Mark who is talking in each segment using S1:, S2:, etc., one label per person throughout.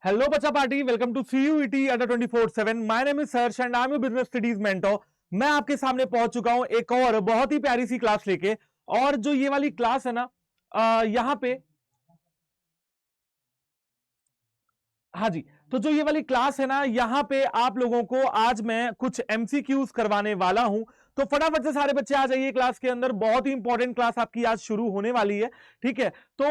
S1: Hello, Bacha Party. Welcome to CUET under 24/7. My name is Harsh and I'm your business studies mentor. मैं आपके सामने पहुंच चुका हूं एक और बहुत ही प्यारी सी क्लास लेके। और जो ये वाली क्लास है ना, यहाँ पे, हाँ जी, तो जो ये वाली क्लास है ना, यहाँ पे आप लोगों को आज मैं कुछ एमसीक्यूज करवाने वाला हूं। तो फटाफट से सारे बच्चे आ जाइए क्लास के अंदर। बहुत ही इंपॉर्टेंट क्लास आपकी आज शुरू होने वाली है। ठीक है, तो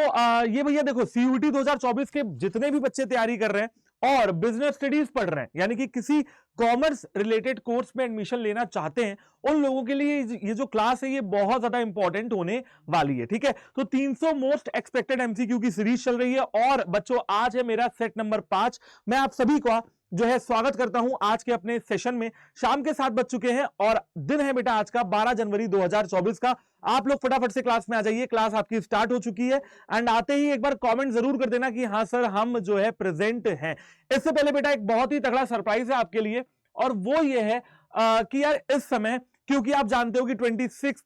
S1: ये भैया देखो, सीयूटी 2024 के जितने भी बच्चे तैयारी कर रहे हैं और बिजनेस स्टडीज पढ़ रहे हैं, यानी कि किसी कॉमर्स रिलेटेड कोर्स में एडमिशन लेना चाहते हैं, उन लोगों के लिए ये जो क्लास है ये बहुत ज्यादा इंपॉर्टेंट होने वाली है। ठीक है, तो 300 मोस्ट एक्सपेक्टेड एमसीक्यू की सीरीज चल रही है और बच्चों आज है मेरा सेट नंबर 5। मैं आप सभी को जो है स्वागत करता हूं आज के अपने सेशन में। शाम के 7 बज चुके हैं और दिन है बेटा आज का 12 जनवरी 2024 का। आप लोग फटाफट से क्लास में आ जाइए, क्लास आपकी स्टार्ट हो चुकी है। एंड आते ही एक बार कमेंट जरूर कर देना कि हाँ सर हम जो है प्रेजेंट हैं। इससे पहले बेटा एक बहुत ही तगड़ा सरप्राइज है आपके लिए, और वो ये है कि यार इस समय, क्योंकि आप जानते हो कि 26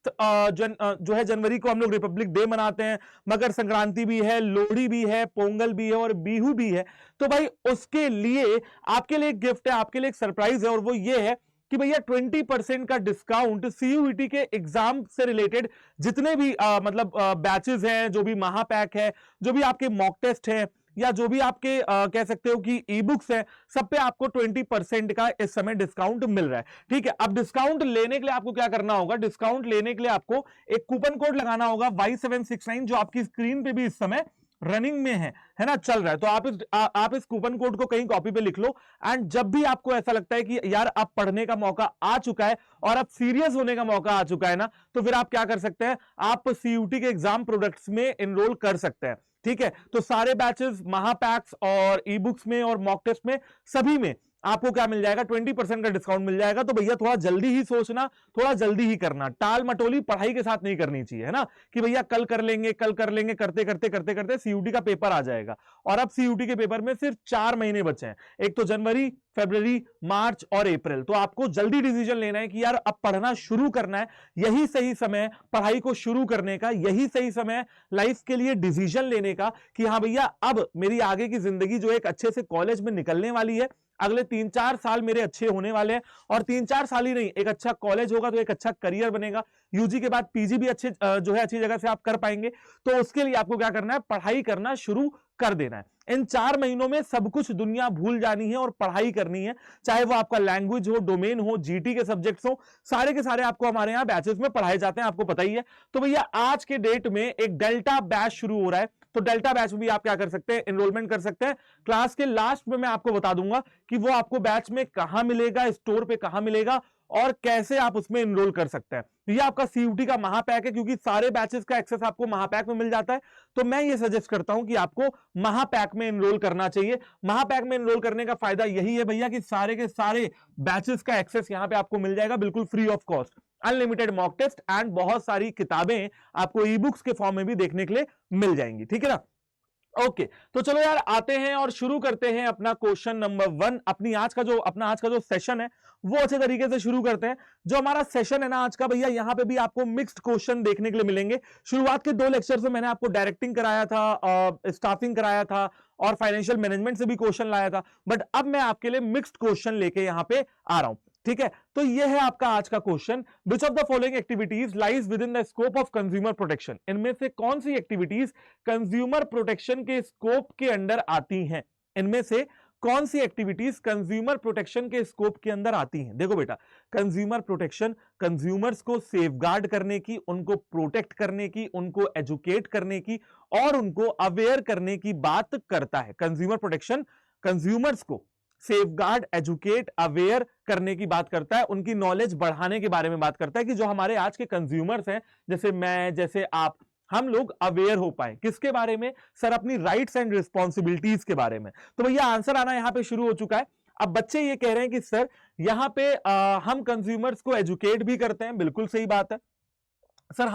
S1: जो है जनवरी को हम लोग रिपब्लिक डे मनाते हैं, मकर संक्रांति भी है, लोहड़ी भी है, पोंगल भी है और बिहू भी है। तो भाई उसके लिए आपके लिए एक गिफ्ट है, आपके लिए एक सरप्राइज है, और वो ये है कि भैया 20% का डिस्काउंट सीयूईटी के एग्जाम से रिलेटेड जितने भी मतलब बैचेस हैं, जो भी महापैक है, जो भी आपके मॉक टेस्ट है, या जो भी आपके कह सकते हो कि ई बुक्स है, सब पे आपको 20% का इस समय डिस्काउंट मिल रहा है। ठीक है, अब डिस्काउंट लेने के लिए आपको क्या करना होगा? डिस्काउंट लेने के लिए आपको एक कूपन कोड लगाना होगा Y769, जो आपकी स्क्रीन पे भी इस समय रनिंग में है ना, चल रहा है। तो आप इस कूपन कोड को कहीं कॉपी पे लिख लो। एंड जब भी आपको ऐसा लगता है कि यार अब पढ़ने का मौका आ चुका है और अब सीरियस होने का मौका आ चुका है ना, तो फिर आप क्या कर सकते हैं? आप सीयूटी के एग्जाम प्रोडक्ट्स में एनरोल कर सकते हैं। ठीक है, तो सारे बैचेस, महापैक्स और ई बुक्स में और मॉक टेस्ट में, सभी में आपको क्या मिल जाएगा? 20% का डिस्काउंट मिल जाएगा। तो भैया थोड़ा जल्दी ही सोचना, थोड़ा जल्दी ही करना, टाल मटोली पढ़ाई के साथ नहीं करनी चाहिए, है ना, कि भैया कल कर लेंगे, कल कर लेंगे, करते करते करते करते सीयूटी का पेपर आ जाएगा। और अब सीयूटी के पेपर में सिर्फ 4 महीने बचे हैं, एक तो जनवरी, फरवरी, मार्च और अप्रैल। तो आपको जल्दी डिसीजन लेना है कि यार अब पढ़ना शुरू करना है। यही सही समय पढ़ाई को शुरू करने का, यही सही समय लाइफ के लिए डिसीजन लेने का कि हाँ भैया अब मेरी आगे की जिंदगी जो एक अच्छे से कॉलेज में निकलने वाली है, अगले 3-4 साल मेरे अच्छे होने वाले हैं। और 3-4 साल ही नहीं, एक अच्छा कॉलेज होगा तो एक अच्छा करियर बनेगा, यूजी के बाद पीजी भी अच्छे जो है अच्छी जगह से आप कर पाएंगे। तो उसके लिए आपको क्या करना है? पढ़ाई करना शुरू कर देना है। इन 4 महीनों में सब कुछ दुनिया भूल जानी है और पढ़ाई करनी है, चाहे वो आपका लैंग्वेज हो, डोमेन हो, जीटी के सब्जेक्ट्स हो, सारे के सारे आपको हमारे यहाँ बैचेस में पढ़ाए जाते हैं, आपको पता ही है। तो भैया आज के डेट में एक डेल्टा बैच शुरू हो रहा है, तो डेल्टा बैच में भी आप क्या कर सकते हैं? एनरोलमेंट कर सकते हैं। क्लास के लास्ट में मैं आपको बता दूंगा कि वो आपको बैच में कहां मिलेगा, स्टोर पे कहां मिलेगा और कैसे आप उसमें एनरोल कर सकते हैं। ये आपका सीयूटी का महापैक है, क्योंकि सारे बैचेस का एक्सेस आपको महापैक में मिल जाता है। तो मैं ये सजेस्ट करता हूं कि आपको महापैक में एनरोल करना चाहिए। महापैक में एनरोल करने का फायदा यही है भैया कि सारे के सारे बैचेस का एक्सेस यहां पे आपको मिल जाएगा बिल्कुल free of cost. Unlimited mock test and बहुत सारी किताबें आपको ई बुक्स के फॉर्म में भी देखने के लिए मिल जाएंगी। ठीक है ना? ओके, तो चलो यार आते हैं और शुरू करते हैं अपना क्वेश्चन नंबर 1। अपना आज का जो सेशन है वो अच्छे तरीके से शुरू करते हैं। जो हमारा सेशन है ना आज का भैया, यहां पे भी आपको मिक्स्ड क्वेश्चन देखने के लिए मिलेंगे। शुरुआत के 2 लेक्चर में मैंने आपको डायरेक्टिंग कराया था, स्टाफिंग कराया था और फाइनेंशियल मैनेजमेंट से भी क्वेश्चन लाया था, बट अब मैं आपके लिए मिक्स्ड क्वेश्चन लेके यहां पे आ रहा हूं। ठीक है, तो ये है आपका आज का question. Which of the following activities lies with in the scope of consumer protection? इनमें से कौन सी एक्टिविटीज कंज्यूमर प्रोटेक्शन के स्कोप के अंदर आती हैं? इनमें से कौन सी एक्टिविटीज कंज्यूमर प्रोटेक्शन के स्कोप के अंदर आती हैं? देखो बेटा, कंज्यूमर प्रोटेक्शन कंज्यूमर्स को सेफगार्ड करने की, उनको प्रोटेक्ट करने की, उनको एजुकेट करने की और उनको अवेयर करने की बात करता है। कंज्यूमर प्रोटेक्शन कंज्यूमर्स को सेफगार्ड, एजुकेट, अवेयर करने की बात करता है, उनकी नॉलेज बढ़ाने के बारे में बात करता है कि जो हमारे आज के कंज्यूमर्स हैं, जैसे मैं, जैसे आप, हम लोग अवेयर हो पाए। किसके बारे में सर? अपनी राइट्स एंड रिस्पॉन्सिबिलिटीज के बारे में। तो भैया आंसर आना यहां पे शुरू हो चुका है। अब बच्चे ये कह रहे हैं कि सर यहां पे हम कंज्यूमर्स को एजुकेट भी करते हैं। बिल्कुल सही बात है सर,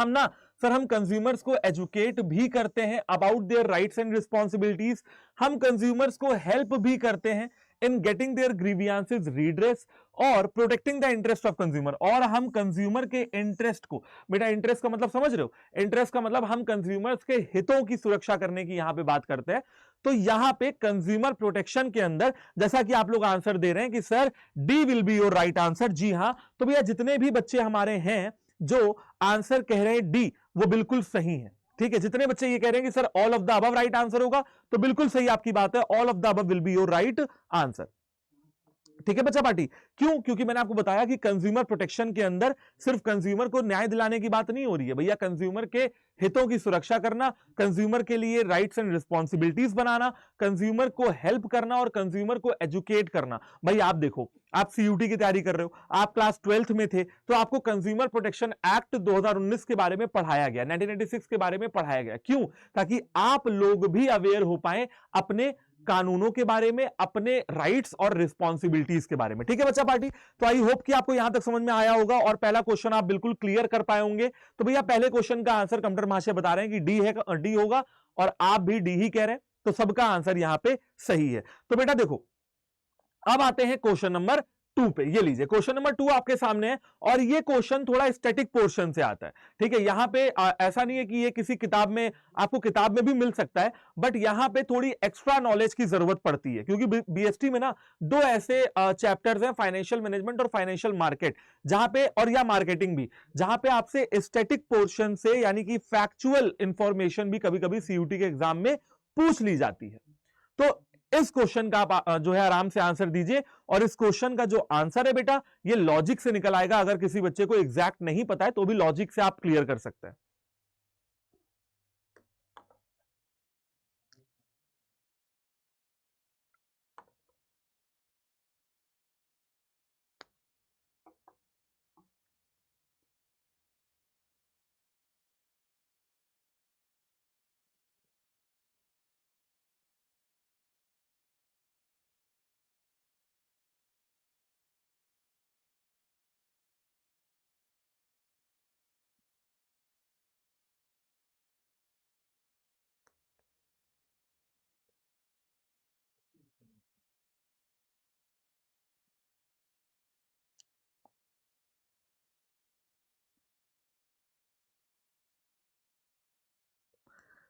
S1: हम कंज्यूमर्स को एजुकेट भी करते हैं about their rights and responsibilities. हम कंज्यूमर्स को हेल्प भी करते हैं in getting their grievances redress और protecting the interest of consumer. और हम कंज्यूमर के इंटरेस्ट को, बेटा इंटरेस्ट का मतलब समझ रहे हो, इंटरेस्ट का मतलब हम कंज्यूमर्स के हितों की सुरक्षा करने की यहां पे बात करते हैं। तो यहां पे कंज्यूमर प्रोटेक्शन के अंदर, जैसा कि आप लोग आंसर दे रहे हैं कि sir D will be your right answer, जी हां, तो भैया जितने भी बच्चे हमारे हैं जो आंसर कह रहे हैं डी, वो बिल्कुल सही है। ठीक है, जितने बच्चे ये कह रहे हैं कि sir all of the above right answer होगा, तो बिल्कुल सही आपकी बात है, all of the above will be your right answer. ठीक है बच्चा पार्टी, क्यों? क्योंकि मैंने आपको बताया कि कंज्यूमर प्रोटेक्शन के अंदर सिर्फ कंज्यूमर को न्याय दिलाने की बात नहीं हो रही है भैया, कंज्यूमर के हितों की सुरक्षा करना, कंज्यूमर के लिए rights and responsibilities banana, consumer को हेल्प करना और कंज्यूमर को एजुकेट करना। भाई आप देखो, आप सीयूटी की तैयारी कर रहे हो, आप क्लास 12th में थे, तो आपको कंज्यूमर प्रोटेक्शन एक्ट 2019 के बारे में पढ़ाया गया, 1986 के बारे में पढ़ाया गया। क्यों? ताकि आप लोग भी अवेयर हो पाए अपने कानूनों के बारे में, अपने राइट्स और रिस्पॉन्सिबिलिटीज के बारे में। ठीक है बच्चा पार्टी, तो आई होप कि आपको यहां तक समझ में आया होगा और पहला क्वेश्चन आप बिल्कुल क्लियर कर पाए होंगे। तो भैया पहले क्वेश्चन का आंसर कंप्यूटर महाशय बता रहे हैं कि डी है, डी होगा, और आप भी डी ही कह रहे हैं, तो सबका आंसर यहां पे सही है। तो बेटा देखो, अब आते हैं क्वेश्चन नंबर 2 पे। ये लीजिए क्वेश्चन नंबर 2 आपके सामने है, और ये क्वेश्चन थोड़ा स्टैटिक पोर्शन से आता है। ठीक है, यहां पे ऐसा नहीं है कि ये किसी किताब में, आपको किताब में भी मिल सकता है, बट यहां पे थोड़ी एक्स्ट्रा नॉलेज की जरूरत पड़ती है, क्योंकि बीएसटी में ना दो ऐसे चैप्टर्स हैं, फाइनेंशियल मैनेजमेंट और फाइनेंशियल मार्केट, जहां पे, और या मार्केटिंग भी, जहां पे आपसे स्टैटिक पोर्शन से यानी कि फैक्चुअल इंफॉर्मेशन भी कभी कभी सीयूटी के एग्जाम में पूछ ली जाती है। तो इस क्वेश्चन का आप जो है आराम से आंसर दीजिए, और इस क्वेश्चन का जो आंसर है बेटा, ये लॉजिक से निकल आएगा। अगर किसी बच्चे को एग्जैक्ट नहीं पता है तो भी लॉजिक से आप क्लियर कर सकते हैं।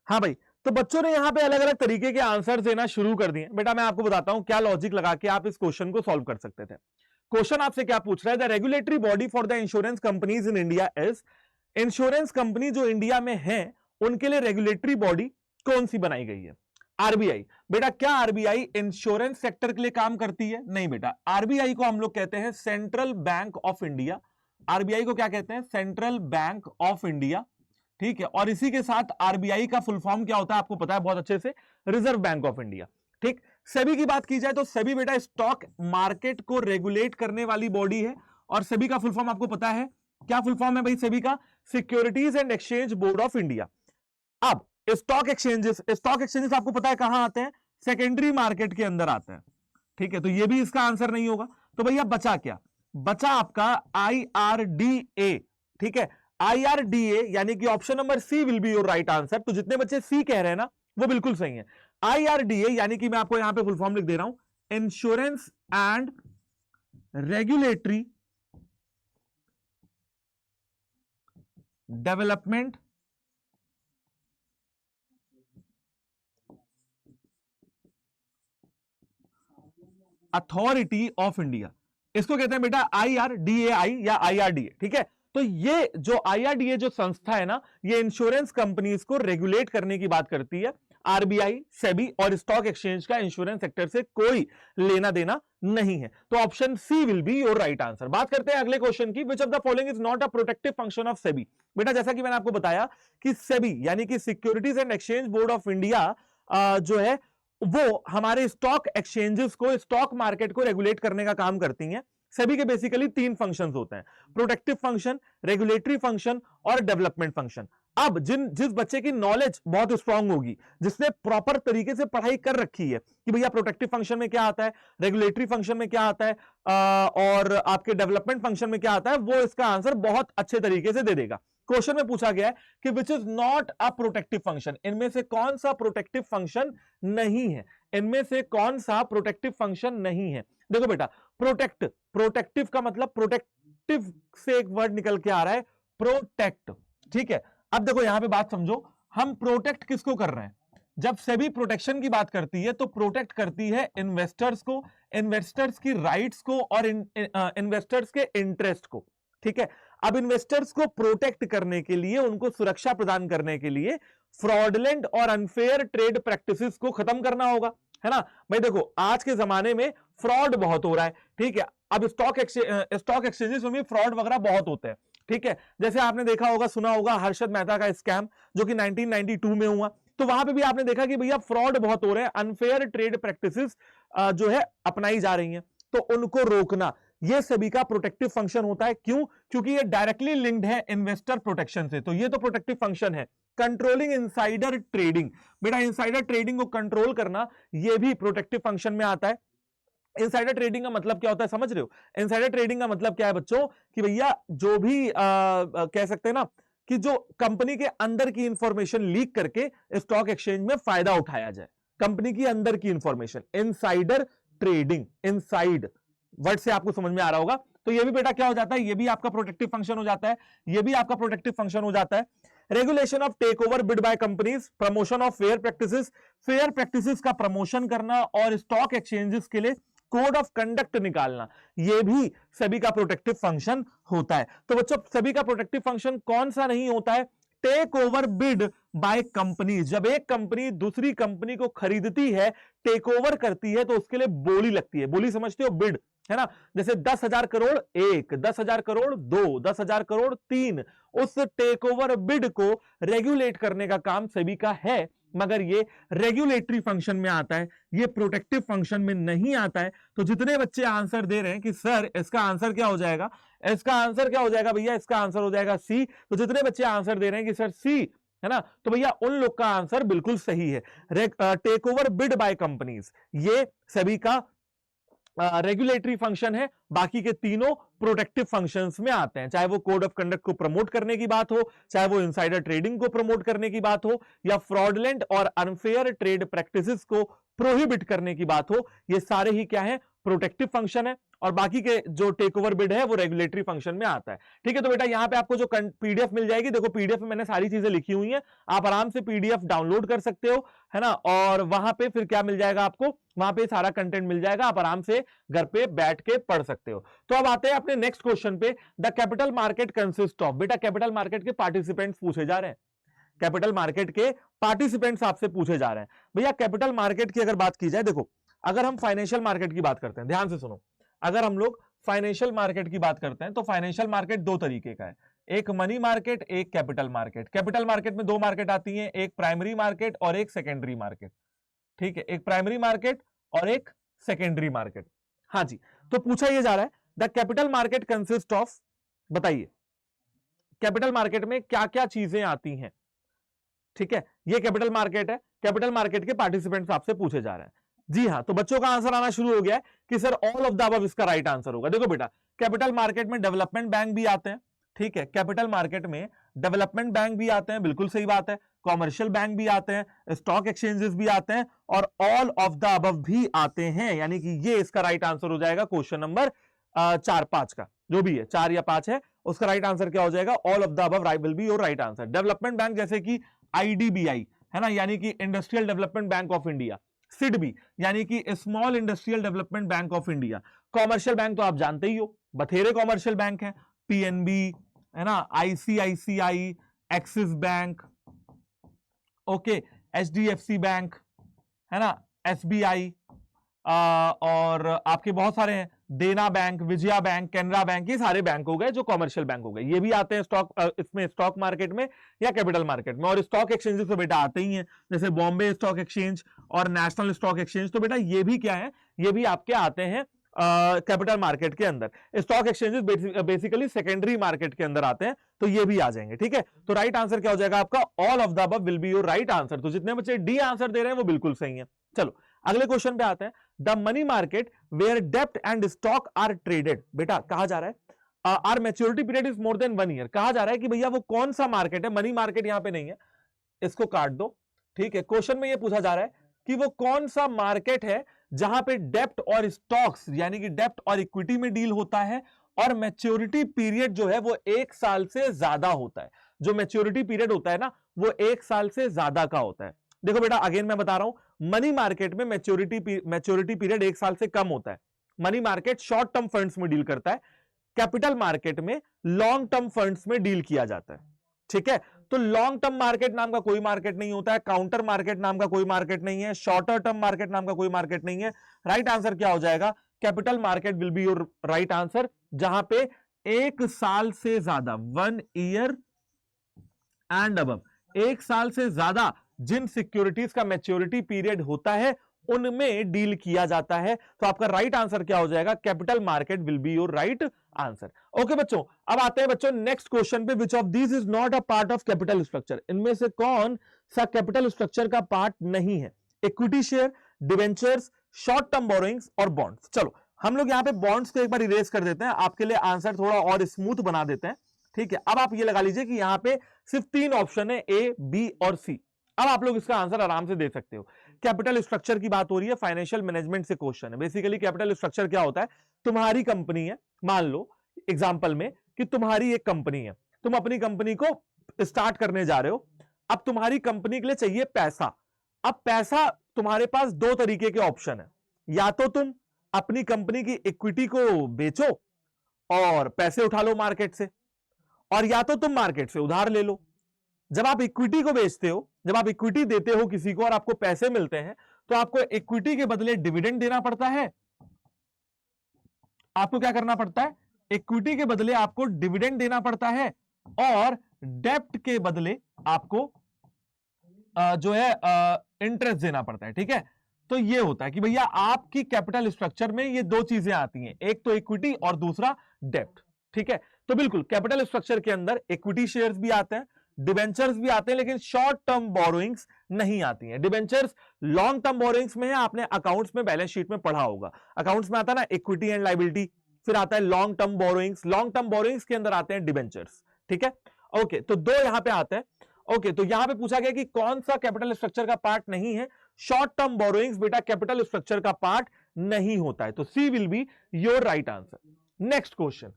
S1: हाँ भाई, तो बच्चों ने यहां पे अलग अलग तरीके के आंसर देना शुरू कर दिए। बेटा मैं आपको बताता हूं क्या लॉजिक लगा के आप इस क्वेश्चन को सॉल्व कर सकते थे। क्वेश्चन आपसे क्या पूछ रहा है, the regulatory body for the insurance companies in India is, insurance company जो इंडिया में है उनके लिए रेगुलेटरी बॉडी कौन सी बनाई गई है? आरबीआई। बेटा क्या आरबीआई इंश्योरेंस सेक्टर के लिए काम करती है? नहीं बेटा, आरबीआई को हम लोग कहते हैं central bank of India. RBI को क्या कहते हैं? Central bank of India. ठीक है, और इसी के साथ आरबीआई का फुल फॉर्म क्या होता है आपको पता है बहुत अच्छे से, रिजर्व बैंक ऑफ इंडिया। ठीक, सेबी की बात की जाए तो सेबी बेटा स्टॉक मार्केट को रेगुलेट करने वाली बॉडी है, और सेबी का फुल फॉर्म आपको पता है, क्या फुल फॉर्म है भाई सेबी का? Securities and exchange board of India. अब स्टॉक एक्सचेंजेस आपको पता है कहां आते हैं? सेकेंडरी मार्केट के अंदर आते हैं। ठीक है, तो ये भी इसका आंसर नहीं होगा। तो भैया बचा क्या? बचा आपका आईआरडीए। ठीक है, आईआरडीए, यानी कि option number C will be your right answer. तो जितने बच्चे सी कह रहे हैं ना वो बिल्कुल सही है। आईआरडीए यानी कि मैं आपको यहां पे फुल फॉर्म लिख दे रहा हूं, insurance and regulatory development authority of India. इसको कहते हैं बेटा आईआरडीएआई या आईआरडीए। ठीक है, तो ये जो आईआरडीए जो संस्था है ना, ये इंश्योरेंस कंपनीज को रेगुलेट करने की बात करती है। आरबीआई, सेबी और स्टॉक एक्सचेंज का इंश्योरेंस सेक्टर से कोई लेना देना नहीं है। तो option C will be your right answer. बात करते हैं अगले क्वेश्चन की, which of the following is not a protective function of SEBI. बेटा जैसा कि मैंने आपको बताया कि सेबी यानी कि securities and exchange board of India जो है वो हमारे स्टॉक एक्सचेंजेस को, स्टॉक मार्केट को रेगुलेट करने का काम करती हैं। सेबी के बेसिकली 3 फंक्शंस होते हैं, प्रोटेक्टिव फंक्शन, रेगुलेटरी फंक्शन और डेवलपमेंट फंक्शन। अब जिस बच्चे की नॉलेज बहुत स्ट्रांग होगी, जिसने प्रॉपर तरीके से पढ़ाई कर रखी है कि भैया प्रोटेक्टिव फंक्शन में क्या आता है, रेगुलेटरी फंक्शन में क्या आता है, और आपके डेवलपमेंट फंक्शन में क्या आता है, वो इसका आंसर बहुत अच्छे तरीके से दे देगा। क्वेश्चन में पूछा गया है कि which is not a protective function, इनमें से कौन सा प्रोटेक्टिव फंक्शन नहीं है? इनमें से कौन सा प्रोटेक्टिव फंक्शन नहीं है? देखो बेटा, प्रोटेक्टिव का मतलब, प्रोटेक्टिव से एक वर्ड निकल के आ रहा है प्रोटेक्ट, ठीक है। अब देखो यहां पे बात समझो, हम प्रोटेक्ट किसको कर रहे हैं? जब सेबी प्रोटेक्शन की बात करती है तो प्रोटेक्ट करती है इन्वेस्टर्स को, इन्वेस्टर्स की राइट्स को और इन्वेस्टर्स के इंटरेस्ट को, ठीक है। अब इन्वेस्टर्स को प्रोटेक्ट करने के लिए, उनको सुरक्षा प्रदान करने के लिए फ्रॉडलेंट और अनफेयर ट्रेड प्रैक्टिसेस को खत्म करना होगा, है ना भाई। देखो आज के जमाने में फ्रॉड बहुत हो रहा है, ठीक है। अब स्टॉक एक्सचेंजेस में भी फ्रॉड वगैरह बहुत होते हैं, ठीक है। जैसे आपने देखा होगा, सुना होगा हर्षद मेहता का स्कैम जो कि 1992 में हुआ, तो वहां पे भी आपने देखा कि भैया फ्रॉड बहुत हो रहे हैं, अनफेयर ट्रेड प्रैक्टिसेस जो है अपनाई जा रही हैं, तो उनको रोकना ये सभी का प्रोटेक्टिव फंक्शन होता है। क्यों? क्योंकि ये डायरेक्टली लिंक्ड है इन्वेस्टर प्रोटेक्शन से, तो ये तो प्रोटेक्टिव फंक्शन है। कंट्रोलिंग इनसाइडर ट्रेडिंग, बेटा इनसाइडर ट्रेडिंग को कंट्रोल करना ये भी प्रोटेक्टिव फंक्शन में आता है। इनसाइडर ट्रेडिंग का मतलब क्या होता है समझ रहे हो? इनसाइडर ट्रेडिंग का मतलब क्या है बच्चों, कि भैया जो भी कह सकते हैं ना कि जो कंपनी के अंदर की इंफॉर्मेशन लीक करके स्टॉक एक्सचेंज में फायदा उठाया जाए, कंपनी की अंदर की information, insider trading, inside word से आपको समझ में आ रहा होगा। तो ये भी बेटा क्या हो जाता है, ये भी आपका प्रोटेक्टिव फंक्शन हो जाता है, ये भी आपका प्रोटेक्टिव फंक्शन हो जाता है। Regulation of take over bid by companies, promotion of fair practices, fair practices का प्रमोशन करना और स्टॉक एक्सचेंजेस के लिए कोड ऑफ कंडक्ट निकालना, यह भी सभी का प्रोटेक्टिव फंक्शन होता है। तो बच्चों सभी का प्रोटेक्टिव फंक्शन कौन सा नहीं होता है? Take over bid by company, जब एक कंपनी दूसरी कंपनी को खरीदती है, टेक ओवर करती है, तो उसके लिए बोली लगती है। बोली समझते हो? बिड, है ना। जैसे 10,000 करोड़ 1, 10,000 करोड़ 2, 10,000 करोड़ 3, उस टेक ओवर बिड को रेगुलेट करने का काम सेबी का है, मगर ये रेगुलेटरी फंक्शन में आता है, ये प्रोटेक्टिव फंक्शन में नहीं आता है। तो जितने बच्चे आंसर दे रहे हैं कि सर इसका आंसर क्या हो जाएगा, इसका आंसर क्या हो जाएगा भैया, इसका आंसर हो जाएगा सी, तो जितने बच्चे आंसर दे रहे हैं कि सर सी, है ना, तो भैया उन लोग का आंसर बिल्कुल सही है। Take over bid by companies ये सभी का रेगुलेटरी फंक्शन है, बाकी के तीनों प्रोटेक्टिव फंक्शंस में आते हैं। चाहे वो कोड ऑफ कंडक्ट को प्रमोट करने की बात हो, चाहे वो इनसाइडर ट्रेडिंग को प्रमोट करने की बात हो, या फ्रॉडलेंट और अनफेयर ट्रेड प्रैक्टिसेस को प्रोहिबिट करने की बात हो, ये सारे ही क्या है, प्रोटेक्टिव फंक्शन है। और बाकी के जो टेक ओवर बिड है वो रेगुलेटरी फंक्शन में आता है। ठीक है, तो बेटा यहां पे आपको जो पीडीएफ मिल जाएगी, देखो पीडीएफ में मैंने सारी चीजें लिखी हुई हैं, आप आराम से पीडीएफ डाउनलोड कर सकते हो, है ना। और वहां पे फिर क्या मिल जाएगा आपको, वहां पे सारा कंटेंट मिल जाएगा, आप आराम से घर पे बैठ के पढ़ सकते हो। तो अब आते हैं अपने नेक्स्ट क्वेश्चन पे। The capital market consist of, बेटा कैपिटल मार्केट के पार्टिसिपेंट्स पूछे जा रहे हैं, कैपिटल मार्केट के पार्टिसिपेंट्स आपसे पूछे जा रहे हैं। भैया कैपिटल मार्केट की अगर बात की जाए, देखो अगर हम फाइनेंशियल मार्केट की बात करते हैं, ध्यान से सुनो, अगर हम लोग फाइनेंशियल मार्केट की बात करते हैं तो फाइनेंशियल मार्केट दो तरीके का है, एक मनी मार्केट, एक कैपिटल मार्केट। कैपिटल मार्केट में दो मार्केट आती हैं, एक प्राइमरी मार्केट और एक सेकेंडरी मार्केट। ठीक है, एक प्राइमरी मार्केट और एक सेकेंडरी मार्केट। हाँ जी, तो पूछा यह जा रहा है the capital market consist of, बताइए कैपिटल मार्केट में क्या क्या चीजें आती हैं। ठीक है, ये कैपिटल मार्केट है, कैपिटल मार्केट के पार्टिसिपेंट्स आपसे पूछे जा रहे हैं। जी हाँ, तो बच्चों का आंसर आना शुरू हो गया है कि sir all of the above इसका राइट आंसर होगा। देखो बेटा कैपिटल मार्केट में डेवलपमेंट बैंक भी आते हैं, ठीक है, कैपिटल मार्केट में डेवलपमेंट बैंक भी आते हैं, बिल्कुल सही बात है, कॉमर्शियल बैंक भी आते हैं, स्टॉक एक्सचेंजेस भी आते हैं, और ऑल ऑफ द अबव भी आते हैं, यानी कि ये इसका राइट आंसर हो जाएगा क्वेश्चन नंबर 4-5 का, जो भी है 4 या 5 है, उसका राइट आंसर क्या हो जाएगा, all of the above will be your right answer. Development bank जैसे कि आईडीबीआई, है ना, यानी कि industrial development bank of India, SIDBI यानी कि small industrial development bank of India, commercial bank तो आप जानते ही हो, बथेरे कॉमर्शियल बैंक है, पीएनबी, है ना, ICICI, axis bank, okay, HDFC bank, है ना, एसबीआई, और आपके बहुत सारे हैं, देना bank, Vijaya bank, Canara bank, ये सारे बैंक हो गए जो कॉमर्शियल बैंक हो गए, ये भी आते हैं स्टॉक इसमें स्टॉक मार्केट में या कैपिटल मार्केट में। और स्टॉक एक्सचेंजेस तो बेटा आते ही हैं, जैसे बॉम्बे स्टॉक एक्सचेंज और नेशनल स्टॉक एक्सचेंज, तो बेटा ये भी क्या है, ये भी आपके आते हैं कैपिटल मार्केट के अंदर। Stock exchanges basically secondary market के अंदर आते हैं, तो ये भी आ जाएंगे। ठीक है, तो राइट आंसर क्या हो जाएगा आपका, all of the above will be your right answer. तो जितने बच्चे डी आंसर दे रहे हैं वो बिल्कुल सही है। चलो अगले क्वेश्चन पे आते हैं, द मनी मार्केट वेयर डेप्ट एंड स्टॉक आर ट्रेडेड, बेटा कहा जा रहा है are maturity period is more than 1 year, कहा जा रहा है कि भैया वो कौन सा मार्केट है, मनी मार्केट यहां पे नहीं है, इसको काट दो। ठीक है, क्वेश्चन में ये पूछा जा रहा है कि वो कौन सा मार्केट है जहां पे डेप्ट और स्टॉक्स यानी कि डेप्ट और इक्विटी में डील होता है और मैच्योरिटी पीरियड जो है वो 1 साल से ज्यादा होता है। जो मैच्योरिटी पीरियड होता है ना वो 1 साल से ज्यादा का होता है। देखो बेटा अगेन मैं बता रहा हूं, मनी मार्केट में मैच्योरिटी पीरियड 1 साल से कम होता है। Money market short term funds में डील करता है, कैपिटल मार्केट में लॉन्ग टर्म फंड्स में डील किया जाता है। ठीक है, तो लॉन्ग टर्म मार्केट नाम का कोई मार्केट नहीं होता है, काउंटर मार्केट नाम का कोई मार्केट नहीं है, शॉर्टर टर्म मार्केट नाम का कोई मार्केट नहीं है। राइट आंसर क्या हो जाएगा? Capital market will be your right answer, जहां पे 1 साल से ज्यादा 1 ईयर एंड अबव 1 साल से ज्यादा जिन सिक्योरिटीज का मैच्योरिटी पीरियड होता है उनमें डील किया जाता है। तो आपका राइट आंसर क्या हो जाएगा? Capital market will be your right answer. Okay बच्चों, अब आते हैं बच्चों नेक्स्ट क्वेश्चन पे, which of this is not a part of capital structure? इनमें से कौन सा कैपिटल स्ट्रक्चर का पार्ट नहीं है? Equity share, debentures, short term borrowings और बॉन्ड्स। चलो हम लोग यहां पे बॉन्ड्स को एक बार इरेज कर देते हैं, आपके लिए आंसर थोड़ा और स्मूथ बना देते हैं। ठीक है, अब आप ये लगा लीजिए कि यहां पे सिर्फ 3 ऑप्शन है, ए, बी और सी। अब आप लोग इसका आंसर आराम से दे सकते हो। कैपिटल स्ट्रक्चर की बात हो रही है, फाइनेंशियल मैनेजमेंट से क्वेश्चन है। बेसिकली कैपिटल स्ट्रक्चर क्या होता है? तुम्हारी कंपनी है, मान लो एग्जांपल में कि तुम्हारी एक कंपनी है, तुम अपनी कंपनी को स्टार्ट करने जा रहे हो। अब तुम्हारी कंपनी के लिए चाहिए पैसा। अब पैसा तुम्हारे पास 2 तरीके के ऑप्शन है, या तो तुम अपनी कंपनी की इक्विटी को बेचो और पैसे उठा लो मार्केट से, और या तो तुम मार्केट से उधार ले लो। जब आप इक्विटी को बेचते हो, जब आप इक्विटी देते हो किसी को और आपको पैसे मिलते हैं, तो आपको इक्विटी के बदले डिविडेंड देना पड़ता है। आपको क्या करना पड़ता है? इक्विटी के बदले आपको डिविडेंड देना पड़ता है, और डेप्ट के बदले आपको जो है इंटरेस्ट देना पड़ता है। ठीक है, तो ये होता है कि भैया आपकी कैपिटल स्ट्रक्चर में ये 2 चीजें आती हैं, एक तो इक्विटी और दूसरा डेप्ट। ठीक है, तो बिल्कुल कैपिटल स्ट्रक्चर के अंदर इक्विटी शेयर्स भी आते हैं, डिबेंचर्स भी आते हैं, लेकिन शॉर्ट टर्म बोरोइंग्स नहीं आती हैं। डिबेंचर्स लॉन्ग टर्म बोरोइंग्स में है, आपने अकाउंट्स में बैलेंस शीट में पढ़ा होगा। अकाउंट्स में आता है ना इक्विटी एंड लायबिलिटी, फिर आता है long term borrowings, long term borrowings के अंदर आते हैं डिबेंचर्स। ठीक है, ओके, तो 2 यहां पे आते हैं। ओके, तो यहां पे पूछा गया कि कौन सा कैपिटल स्ट्रक्चर का पार्ट नहीं है? शॉर्ट टर्म बोरोइंग्स बेटा कैपिटल स्ट्रक्चर का पार्ट नहीं होता है, तो C will be your right answer. Next question,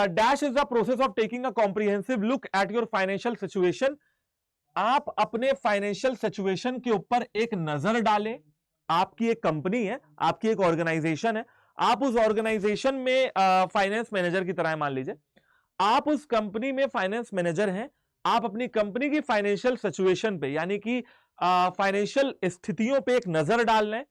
S1: dash is the process of taking a comprehensive look at your financial situation. आप अपने फाइनेंशियल सिचुएशन के ऊपर एक नजर डालें। आपकी एक कंपनी है, आपकी एक ऑर्गेनाइजेशन है, आप उस ऑर्गेनाइजेशन में फाइनेंस मैनेजर की तरह मान लीजिए, आप उस कंपनी में फाइनेंस मैनेजर हैं। आप अपनी कंपनी की फाइनेंशियल सिचुएशन पे यानी कि फाइनेंशियल स्थितियों पे एक नजर डाल रहे हैं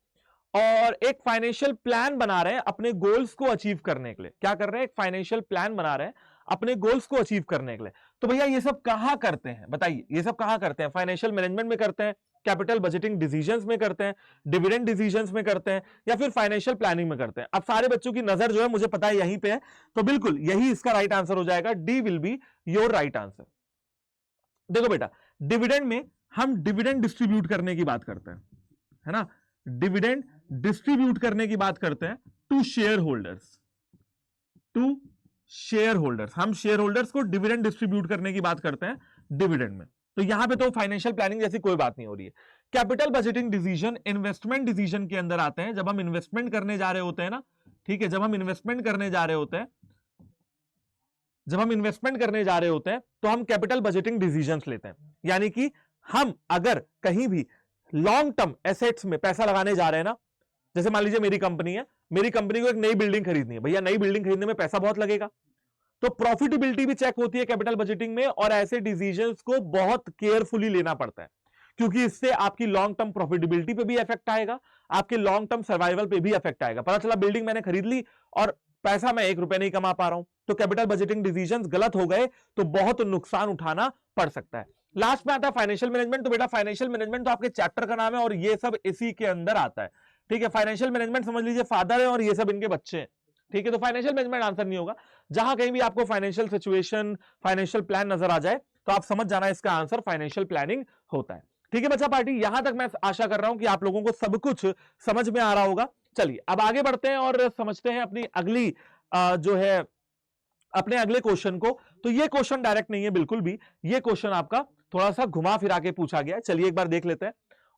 S1: और एक फाइनेंशियल प्लान बना रहे हैं अपने गोल्स को अचीव करने के लिए। क्या कर रहे हैं? एक फाइनेंशियल प्लान बना रहे हैं अपने गोल्स को अचीव करने के लिए। तो भैया ये सब कहां करते हैं? बताइए, ये सब कहां करते हैं? फाइनेंशियल मैनेजमेंट में करते हैं, कैपिटल बजटिंग डिसीजंस में करते हैं, डिविडेंड डिसीजंस में करते हैं, या फिर फाइनेंशियल प्लानिंग में करते हैं? अब सारे बच्चों की नजर जो है मुझे पता है यहीं पे है, तो बिल्कुल यही इसका राइट आंसर हो जाएगा। D will be your right answer. देखो बेटा, डिविडेंड में हम डिविडेंड डिस्ट्रीब्यूट करने की बात करते हैं, है ना? डिविडेंड डिस्ट्रीब्यूट करने की बात करते हैं to shareholders, to shareholders. हम शेयर होल्डर्स को डिविडेंड डिस्ट्रीब्यूट करने की बात करते हैं डिविडेंड में। तो यहां पे तो फाइनेंशियल प्लानिंग जैसी कोई बात नहीं हो रही है। Capital budgeting decision investment decision के अंदर आते हैं, जब हम इन्वेस्टमेंट करने जा रहे होते हैं ना। ठीक है, जब हम इन्वेस्टमेंट करने जा रहे होते हैं, जब हम इन्वेस्टमेंट करने जा रहे होते हैं तो हम कैपिटल बजटिंग डिसीजंस लेते हैं। यानी कि हम अगर कहीं भी लॉन्ग टर्म एसेट्स में पैसा लगाने जा रहे हैं ना, जैसे मान लीजिए मेरी कंपनी है, मेरी कंपनी को एक नई बिल्डिंग खरीदनी है। भैया नई बिल्डिंग खरीदने में पैसा बहुत लगेगा, तो प्रॉफिटेबिलिटी भी चेक होती है कैपिटल बजटिंग में, और ऐसे डिसीजंस को बहुत केयरफुली लेना पड़ता है, क्योंकि इससे आपकी लॉन्ग टर्म प्रॉफिटेबिलिटी पे भी इफेक्ट आएगा, आपके लॉन्ग टर्म सर्वाइवल पे भी इफेक्ट आएगा। पता चला बिल्डिंग मैंने खरीद ली और पैसा मैं 1 रुपया नहीं कमा पा रहा हूं, तो कैपिटल बजटिंग डिसीजंस गलत हो गए तो बहुत नुकसान उठाना पड़ सकता है। लास्ट में आता है फाइनेंशियल मैनेजमेंट। तो बेटा फाइनेंशियल मैनेजमेंट तो आपके चैप्टर का नाम है और ये सब इसी के अंदर आता है। ठीक है, फाइनेंशियल मैनेजमेंट समझ लीजिए फादर है और ये सब इनके बच्चे हैं। ठीक है, तो फाइनेंशियल मैनेजमेंट आंसर नहीं होगा। जहां कहीं भी आपको फाइनेंशियल सिचुएशन, फाइनेंशियल प्लान नजर आ जाए तो आप समझ जाना इसका आंसर फाइनेंशियल प्लानिंग होता है। ठीक है बच्चा पार्टी, यहां तक मैं आशा कर रहा हूं कि आप लोगों को सब कुछ समझ में आ रहा होगा। चलिए अब आगे बढ़ते हैं और समझते हैं अपनी अगली जो है अपने अगले क्वेश्चन को। तो ये क्वेश्चन डायरेक्ट नहीं है बिल्कुल भी, ये क्वेश्चन आपका थोड़ा सा घुमा फिरा के पूछा गया है। चलिए एक बार देख लेते हैं।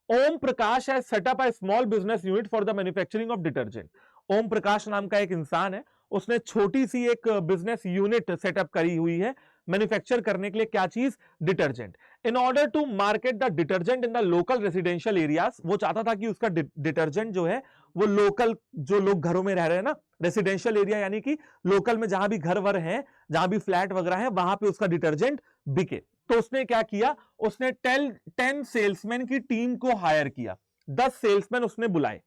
S1: Om Prakash has set up a small business unit for the manufacturing of detergent. Om Prakash नाम का एक इंसान है, उसने छोटी सी एक बिजनेस यूनिट सेटअप करी हुई है मैन्युफैक्चर करने के लिए। क्या चीज? Detergent. In order to market the detergent in the local residential areas, वो चाहता था कि उसका डिटर्जेंट जो है वो लोकल, जो लोग घरों में रह रहे हैं ना, रेसिडेंशियल एरिया यानी कि लोकल में जहां भी घर वर हैं, जहां भी फ्लैट वगैरह है, वहां पे उसका डिटर्जेंट बिके। तो उसने क्या किया, उसने 10 सेल्समैन की टीम को हायर किया, 10 सेल्समैन उसने बुलाए।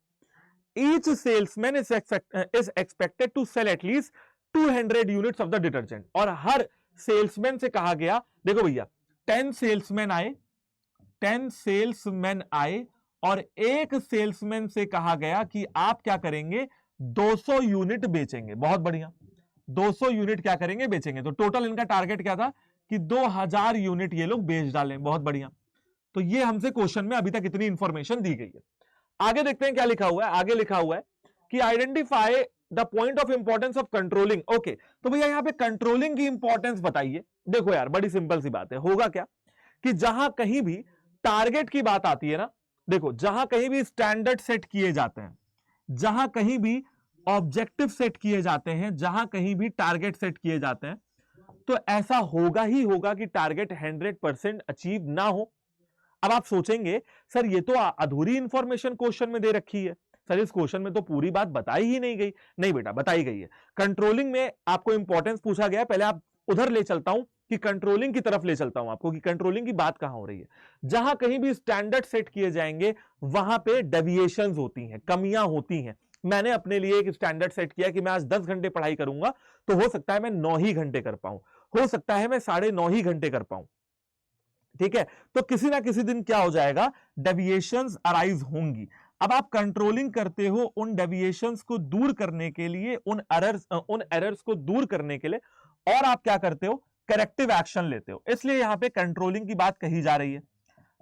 S1: Each salesman is expected to sell at least 200 units of the detergent. और हर सेल्समैन से कहा गया, देखो भैया 10 सेल्समैन आए, 10 सेल्समैन आए और एक सेल्समैन से कहा गया कि आप क्या करेंगे, 200 यूनिट बेचेंगे। बहुत बढ़िया, 200 यूनिट क्या करेंगे, बेचेंगे। तो टोटल इनका टारगेट क्या था कि 2000 यूनिट ये लोग बेच डालें। बहुत बढ़िया। तो ये हमसे क्वेश्चन में अभी तक इतनी इंफॉर्मेशन दी गई है। आगे देखते हैं क्या लिखा हुआ है। आगे लिखा हुआ है कि identify the point of importance of controlling. Okay, तो भैया यहां पे कंट्रोलिंग की इंपॉर्टेंस बताइए। देखो यार, बड़ी सिंपल सी बात है। होगा क्या कि जहां कहीं भी टारगेट की बात आती है ना, देखो जहां कहीं भी स्टैंडर्ड सेट किए जाते हैं, जहां कहीं भी ऑब्जेक्टिव सेट किए जाते हैं, जहां कहीं भी टारगेट सेट किए जाते हैं, तो ऐसा होगा ही होगा कि टारगेट 100% अचीव ना हो। अब आप सोचेंगे सर ये तो अधूरी इंफॉर्मेशन क्वेश्चन में दे रखी है, सर इस क्वेश्चन में तो पूरी बात बताई ही नहीं गई। नहीं बेटा, बताई गई है। कंट्रोलिंग में आपको इंपॉर्टेंस पूछा गया है, पहले आप उधर ले चलता हूं कि कंट्रोलिंग की तरफ ले चलता हूं आपको कि कंट्रोलिंग की बात कहां हो रही है। जहां कहीं भी स्टैंडर्ड सेट किए जाएंगे वहां पे डेविएशंस होती हैं, कमियां होती हैं। मैंने अपने लिए एक स्टैंडर्ड सेट किया कि मैं आज 10 घंटे पढ़ाई करूंगा, तो हो सकता है मैं 9 ही घंटे कर पाऊं, हो सकता है मैं 9.5 ही घंटे कर पाऊं। ठीक है, तो किसी ना किसी दिन क्या हो जाएगा, डेविएशंस अराइज होंगी। अब आप कंट्रोलिंग करते हो उन डेविएशंस को दूर करने के लिए, उन एरर्स को दूर करने के लिए, और आप क्या करते हो, करेक्टिव एक्शन लेते हो। इसलिए यहां पे कंट्रोलिंग की बात कही जा रही है।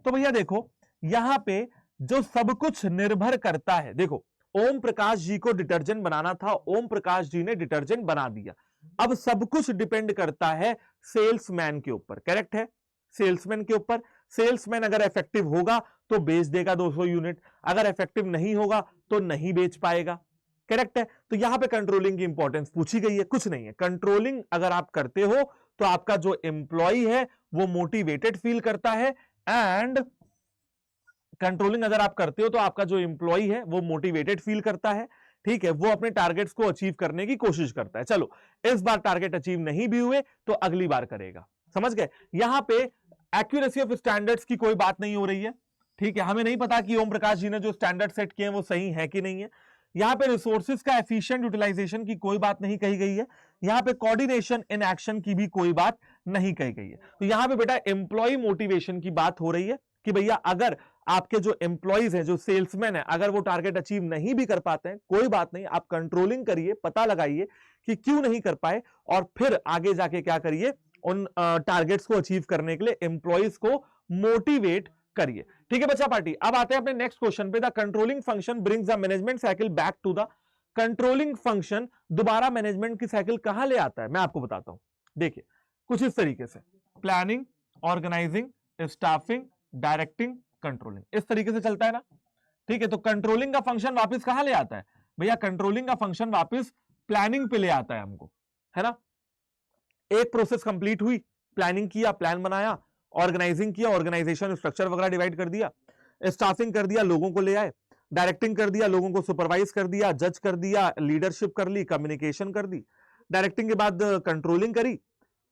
S1: तो भैया देखो, यहां पे जो सब कुछ निर्भर करता है, देखो ओम प्रकाश जी को डिटर्जेंट बनाना था, ओम प्रकाश जी ने डिटर्जेंट बना दिया। अब सब कुछ डिपेंड करता है सेल्समैन के ऊपर। करेक्ट है, सेल्समैन के ऊपर। सेल्समैन अगर इफेक्टिव होगा तो बेच देगा 200 यूनिट, अगर इफेक्टिव नहीं होगा तो नहीं बेच पाएगा। करेक्ट है। तो यहां पे कंट्रोलिंग की इंपॉर्टेंस पूछी गई है, कुछ नहीं है। कंट्रोलिंग अगर आप करते हो तो आपका जो एम्प्लॉय है वो मोटिवेटेड फील करता है, एंड कंट्रोलिंग अगर आप करते हो तो आपका जो एम्प्लॉय है वो मोटिवेटेड फील करता है। ठीक है, वो अपने टारगेट्स को अचीव करने की कोशिश करता है। चलो, इस बार टारगेट अचीव नहीं भी हुए तो अगली बार करेगा। समझ गए? यहां पे एक्यूरेसी ऑफ स्टैंडर्ड्स की कोई बात नहीं हो रही है। ठीक है, हमें नहीं पता कि ओम प्रकाश जी ने जो स्टैंडर्ड सेट किए हैं वो सही है कि नहीं है। यहां पे रिसोर्सेज का एफिशिएंट यूटिलाइजेशन की कोई बात नहीं कही गई है। यहां पे कोऑर्डिनेशन इन एक्शन की भी कोई बात नहीं कही गई है। तो यहां पे बेटा एम्प्लॉय मोटिवेशन की बात हो रही है कि भैया अगर आपके जो एम्प्लॉइज हैं, जो सेल्समैन है, अगर वो टारगेट अचीव नहीं भी कर पाते हैं, कोई बात नहीं, आप कंट्रोलिंग करिए, पता लगाइए कि क्यों नहीं कर पाए, और फिर आगे जाके क्या करिए, उन टारगेट्स को अचीव करने के लिए एम्प्लॉइज को मोटिवेट करिए। ठीक है बच्चा पार्टी, अब आते हैं अपने नेक्स्ट क्वेश्चन पे। The controlling function brings the management cycle back to the. Controlling function दोबारा मैनेजमेंट की साइकिल कहां ले आता है, मैं आपको बताता हूं। देखिए कुछ इस तरीके से, planning, organising, staffing, directing, controlling, इस तरीके से चलता है ना। ठीक है, तो कंट्रोलिंग का फंक्शन वापस कहां ले आता है भैया, कंट्रोलिंग का फंक्शन वापस प्लानिंग पे ले आता है हमको, है ना। एक प्रोसेस कंप्लीट हुई, प्लानिंग किया, प्लान बनाया, ऑर्गेनाइजिंग किया, ऑर्गेनाइजेशन स्ट्रक्चर वगैरह डिवाइड कर दिया, स्टाफिंग कर दिया, लोगों को ले आए, डायरेक्टिंग कर दिया, लोगों को सुपरवाइज कर दिया, जज कर दिया, लीडरशिप कर ली, कम्युनिकेशन कर दी, डायरेक्टिंग के बाद कंट्रोलिंग करी,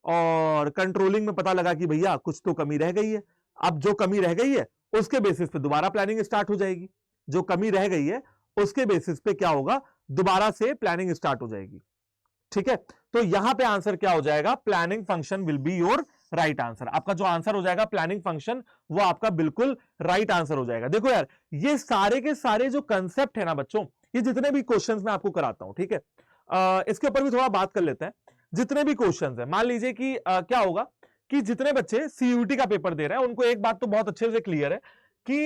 S1: और कंट्रोलिंग में पता लगा कि भैया कुछ तो कमी रह गई है। अब जो कमी रह गई है उसके बेसिस पे दोबारा प्लानिंग स्टार्ट हो जाएगी। जो कमी रह गई है उसके बेसिस पे क्या होगा, दोबारा से प्लानिंग स्टार्ट हो जाएगी। ठीक है, तो यहां पे आंसर क्या हो जाएगा, planning function will be your right answer. आपका जो आंसर हो जाएगा प्लानिंग फंक्शन, वो आपका बिल्कुल राइट आंसर हो जाएगा। देखो यार, ये सारे के सारे जो कंसेप्ट है ना बच्चों, ये जितने भी क्वेश्चंस मैं आपको कराता हूं, ठीक है, इसके ऊपर भी थोड़ा बात कर लेते हैं। जितने भी क्वेश्चंस है, मान लीजिए कि क्या होगा कि जितने बच्चे सीयूटी का पेपर दे रहे हैं उनको एक बात तो बहुत अच्छे से क्लियर है कि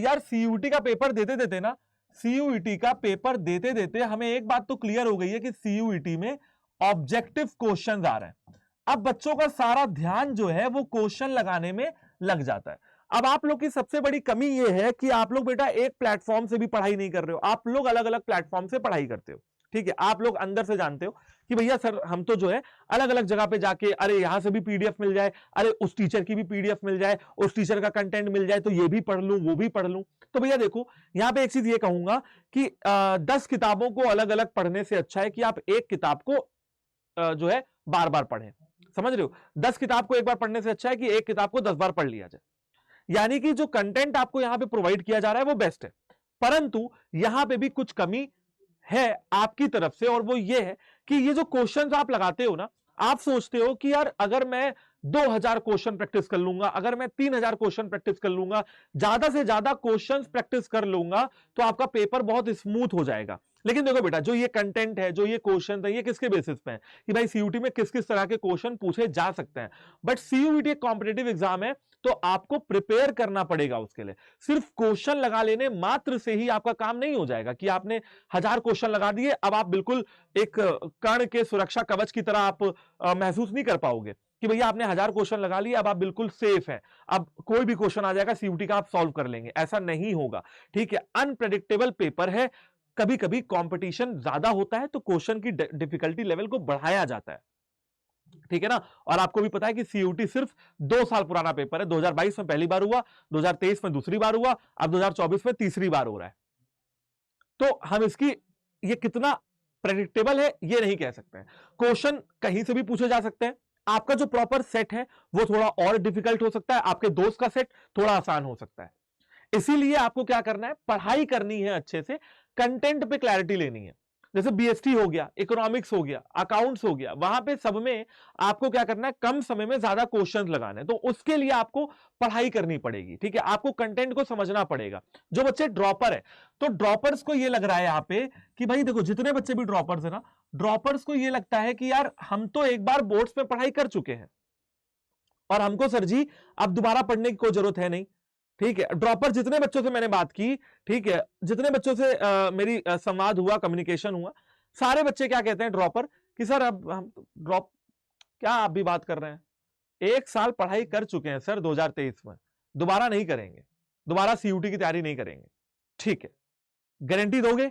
S1: यार सीयूटी का पेपर देते देते ना, सीयूईटी का पेपर देते देते हमें एक बात तो क्लियर हो गई है कि सीयूईटी में ऑब्जेक्टिव क्वेश्चंस आ रहे हैं। अब बच्चों का सारा ध्यान जो है वो क्वेश्चन लगाने में लग जाता है। अब आप लोग की सबसे बड़ी कमी ये है कि आप लोग बेटा एक प्लेटफॉर्म से भी पढ़ाई नहीं कर रहे हो, आप लोग अलग अलग प्लेटफॉर्म से पढ़ाई करते हो। ठीक है, आप लोग अंदर से जानते हो कि भैया सर हम तो जो है अलग अलग जगह पे जाके, अरे यहां से भी पीडीएफ मिल जाए, अरे उस टीचर की भी पीडीएफ मिल जाए, उस टीचर का कंटेंट मिल जाए तो ये भी पढ़ लूं वो भी पढ़ लूं। तो भैया देखो यहां पे एक चीज ये कहूंगा कि 10 किताबों को अलग अलग पढ़ने से अच्छा है कि आप एक किताब को जो है बार बार पढ़ें। समझ रहे हो, 10 किताब को एक बार पढ़ने से अच्छा है कि एक किताब को 10 बार पढ़ लिया जाए। यानी कि जो कंटेंट आपको यहां पे प्रोवाइड किया जा रहा है वो बेस्ट है, परंतु यहां पे भी कुछ कमी है आपकी तरफ से, और वो ये है कि ये जो क्वेश्चंस आप लगाते हो ना, आप सोचते हो कि यार अगर मैं 2000 क्वेश्चन प्रैक्टिस कर लूंगा, अगर मैं 3000 क्वेश्चन प्रैक्टिस कर लूंगा, ज्यादा से ज्यादा क्वेश्चंस प्रैक्टिस कर लूंगा तो आपका पेपर बहुत स्मूथ हो जाएगा। लेकिन देखो बेटा, जो ये कंटेंट है, जो ये क्वेश्चन है, ये किसके बेसिस पे है कि भाई सीयूटी में किस किस तरह के क्वेश्चन पूछे जा सकते हैं। बट सीयूटी एक कॉम्पिटेटिव एग्जाम है, तो आपको प्रिपेयर करना पड़ेगा उसके लिए। सिर्फ क्वेश्चन लगा लेने मात्र से ही आपका काम नहीं हो जाएगा कि आपने 1000 क्वेश्चन लगा दिए, अब आप बिल्कुल एक कण के सुरक्षा कवच की तरह आप महसूस नहीं कर पाओगे कि भैया आपने 1000 क्वेश्चन लगा लिए, अब आप बिल्कुल सेफ हैं, अब कोई भी क्वेश्चन आ जाएगा सीयूटी का आप सॉल्व कर लेंगे, ऐसा नहीं होगा। ठीक है, अनप्रेडिक्टेबल पेपर है, कभी कभी कंपटीशन ज्यादा होता है तो क्वेश्चन की डिफिकल्टी लेवल को बढ़ाया जाता है। ठीक है ना, और आपको भी पता है कि सीयूटी सिर्फ 2 साल पुराना पेपर है, 2022 में पहली बार हुआ, 2023 में दूसरी बार हुआ, अब 2024 में तीसरी बार हो रहा है। तो हम इसकी ये कितना प्रेडिक्टेबल है ये नहीं कह सकते हैं। क्वेश्चन कहीं से भी पूछे जा सकते हैं, आपका जो प्रॉपर सेट है वो थोड़ा और डिफिकल्ट हो सकता है, आपके दोस्त का सेट थोड़ा आसान हो सकता है। इसीलिए आपको क्या करना है, पढ़ाई करनी है अच्छे से, कंटेंट पे क्लैरिटी लेनी है। जैसे बीएसटी हो गया, इकोनॉमिक्स हो गया, अकाउंट्स हो गया, वहां पे सब में आपको क्या करना है, कम समय में ज्यादा क्वेश्चंस लगाने, तो उसके लिए आपको पढ़ाई करनी पड़ेगी। ठीक है, आपको कंटेंट को समझना पड़ेगा। जो बच्चे ड्रॉपर है, तो ड्रॉपर्स को ये लग रहा है यहाँ पे कि भाई देखो जितने बच्चे भी ड्रॉपर्स है ना, ड्रॉपर्स को ये लगता है कि यार हम तो एक बार बोर्ड्स में पढ़ाई कर चुके हैं और हमको सर जी अब दोबारा पढ़ने की कोई जरूरत है नहीं। ठीक है, ड्रॉपर जितने बच्चों से मैंने बात की, ठीक है, जितने बच्चों से मेरी संवाद हुआ, कम्युनिकेशन हुआ, सारे बच्चे क्या कहते हैं ड्रॉपर कि सर अब हम ड्रॉप, क्या आप भी बात कर रहे हैं, 1 साल पढ़ाई कर चुके हैं सर 2023 में, दोबारा नहीं करेंगे, दोबारा सीयूटी की तैयारी नहीं करेंगे। ठीक है, गारंटी दोगे